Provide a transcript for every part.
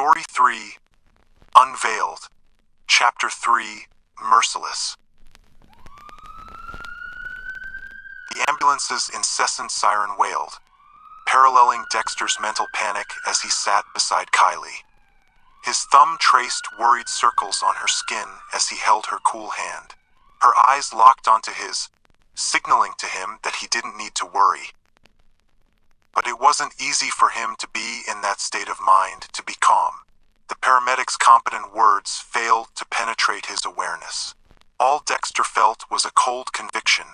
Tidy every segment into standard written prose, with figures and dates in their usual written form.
Story 3, Unveiled, Chapter 3, Merciless. The ambulance's incessant siren wailed, paralleling Dexter's mental panic as he sat beside Kylie. His thumb traced worried circles on her skin as he held her cool hand. Her eyes locked onto his, signaling to him that he didn't need to worry. But it wasn't easy for him to be in that state of mind to be calm. The paramedic's competent words failed to penetrate his awareness. All Dexter felt was a cold conviction,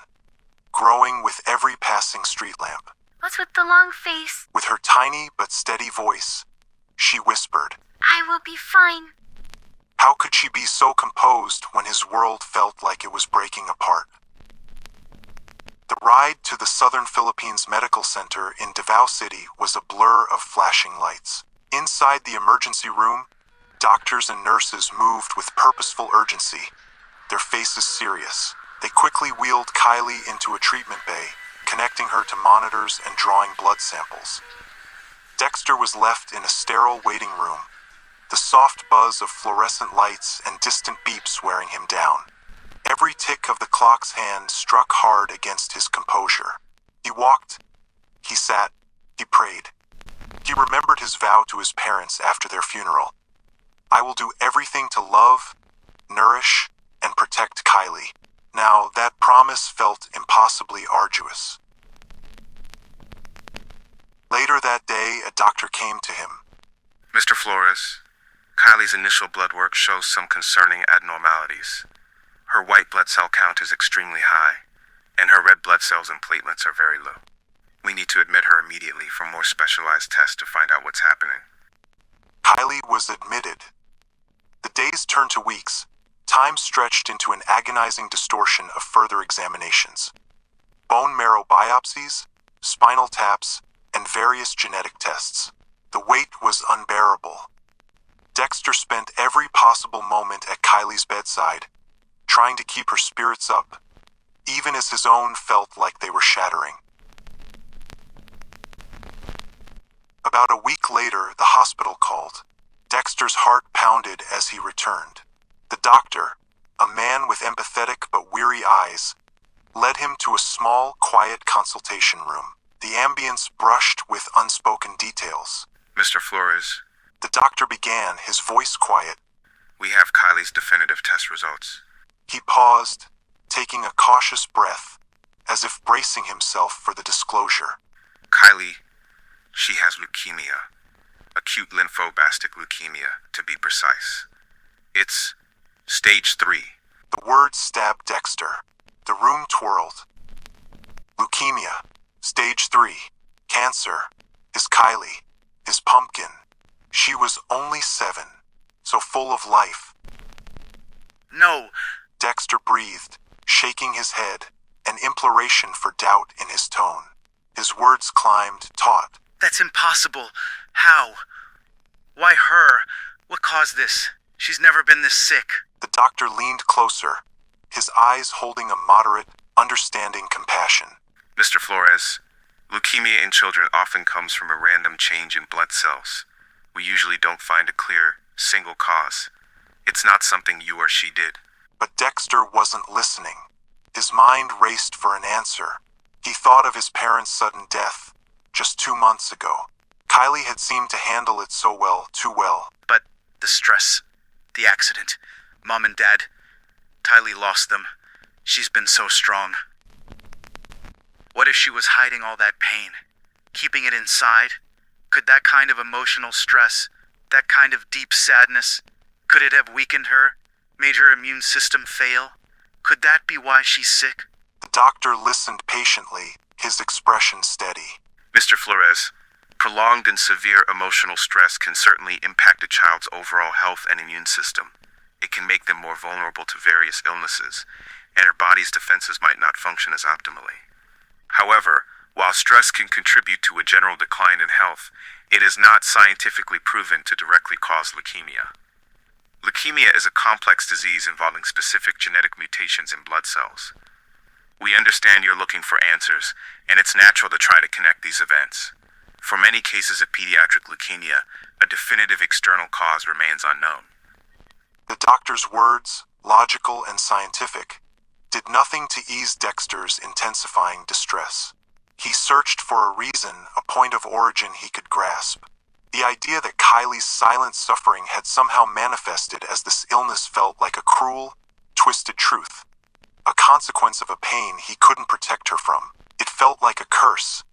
growing with every passing street lamp. What's with the long face? With her tiny but steady voice, she whispered, I will be fine. How could she be so composed when his world felt like it was breaking apart? The ride to the Southern Philippines Medical Center in Davao City was a blur of flashing lights. Inside the emergency room, doctors and nurses moved with purposeful urgency, their faces serious. They quickly wheeled Kylie into a treatment bay, connecting her to monitors and drawing blood samples. Dexter was left in a sterile waiting room, the soft buzz of fluorescent lights and distant beeps wearing him down. Every tick of the clock's hand struck hard against his composure. He walked, he sat, he prayed. He remembered his vow to his parents after their funeral. I will do everything to love, nourish, and protect Kylie. Now, that promise felt impossibly arduous. Later that day, a doctor came to him. Mr. Flores, Kylie's initial blood work shows some concerning abnormalities. Her white blood cell count is extremely high, and her red blood cells and platelets are very low. We need to admit her immediately for more specialized tests to find out what's happening. Kylie was admitted. The days turned to weeks. Time stretched into an agonizing distortion of further examinations. Bone marrow biopsies, spinal taps, and various genetic tests. The weight was unbearable. Dexter spent every possible moment at Kylie's bedside, trying to keep her spirits up, even as his own felt like they were shattering. About a week later, the hospital called. Dexter's heart pounded as he returned. The doctor, a man with empathetic but weary eyes, led him to a small, quiet consultation room. The ambience brushed with unspoken details. Mr. Flores, the doctor began, his voice quiet. We have Kylie's definitive test results. He paused, taking a cautious breath, as if bracing himself for the disclosure. Kylie, she has leukemia. Acute lymphoblastic leukemia, to be precise. It's Stage 3. The words stabbed Dexter. The room twirled. Leukemia. Stage 3. Cancer. His Kylie. His pumpkin. She was only 7, so full of life. No. Dexter breathed, shaking his head, an imploration for doubt in his tone. His words climbed, taut. That's impossible. How? Why her? What caused this? She's never been this sick. The doctor leaned closer, his eyes holding a moderate, understanding compassion. Mr. Flores, leukemia in children often comes from a random change in blood cells. We usually don't find a clear, single cause. It's not something you or she did. But Dexter wasn't listening. His mind raced for an answer. He thought of his parents' sudden death, just 2 months ago. Kylie had seemed to handle it so well, too well. But the stress, the accident, Mom and Dad, Kylie lost them. She's been so strong. What if she was hiding all that pain, keeping it inside? Could that kind of emotional stress, that kind of deep sadness, could it have weakened her, made her immune system fail? Could that be why she's sick? The doctor listened patiently, his expression steady. Mr. Flores, prolonged and severe emotional stress can certainly impact a child's overall health and immune system. It can make them more vulnerable to various illnesses, and her body's defenses might not function as optimally. However, while stress can contribute to a general decline in health, it is not scientifically proven to directly cause leukemia. Leukemia is a complex disease involving specific genetic mutations in blood cells. We understand you're looking for answers, and it's natural to try to connect these events. For many cases of pediatric leukemia, a definitive external cause remains unknown. The doctor's words, logical and scientific, did nothing to ease Dexter's intensifying distress. He searched for a reason, a point of origin he could grasp. The idea that Kylie's silent suffering had somehow manifested as this illness felt like a cruel, twisted truth. A consequence of a pain he couldn't protect her from. It felt like a curse,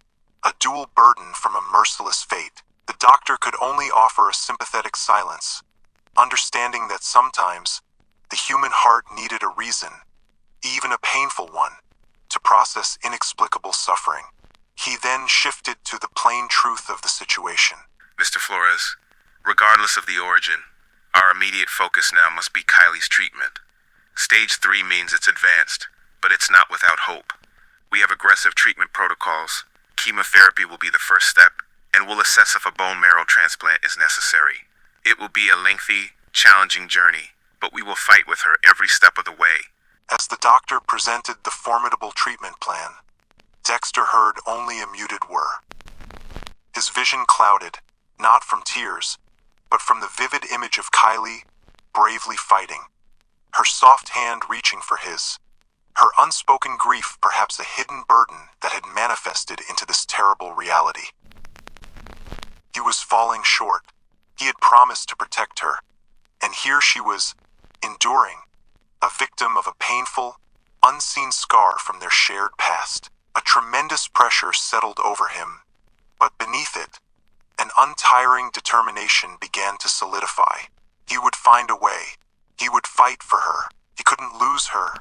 a dual burden from a merciless fate. The doctor could only offer a sympathetic silence, understanding that sometimes the human heart needed a reason, even a painful one, to process inexplicable suffering. He then shifted to the plain truth of the situation. Mr. Flores, regardless of the origin, our immediate focus now must be Kylie's treatment. Stage 3 means it's advanced, but it's not without hope. We have aggressive treatment protocols. Chemotherapy will be the first step, and we'll assess if a bone marrow transplant is necessary. It will be a lengthy, challenging journey, but we will fight with her every step of the way. As the doctor presented the formidable treatment plan, Dexter heard only a muted whir. His vision clouded, not from tears, but from the vivid image of Kylie, bravely fighting, her soft hand reaching for his, her unspoken grief perhaps a hidden burden that had manifested into this terrible reality. He was falling short. He had promised to protect her, and here she was, enduring, a victim of a painful, unseen scar from their shared past. A tremendous pressure settled over him, but beneath it, an untiring determination began to solidify. He would find a way. He would fight for her. He couldn't lose her.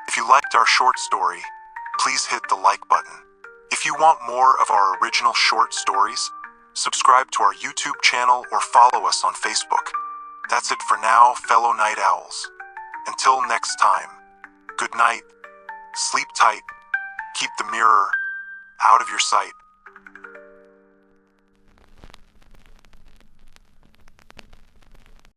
If you liked our short story, please hit the like button. If you want more of our original short stories, subscribe to our YouTube channel or follow us on Facebook. That's it for now, fellow night owls. Until next time, good night, sleep tight, keep the mirror out of your sight.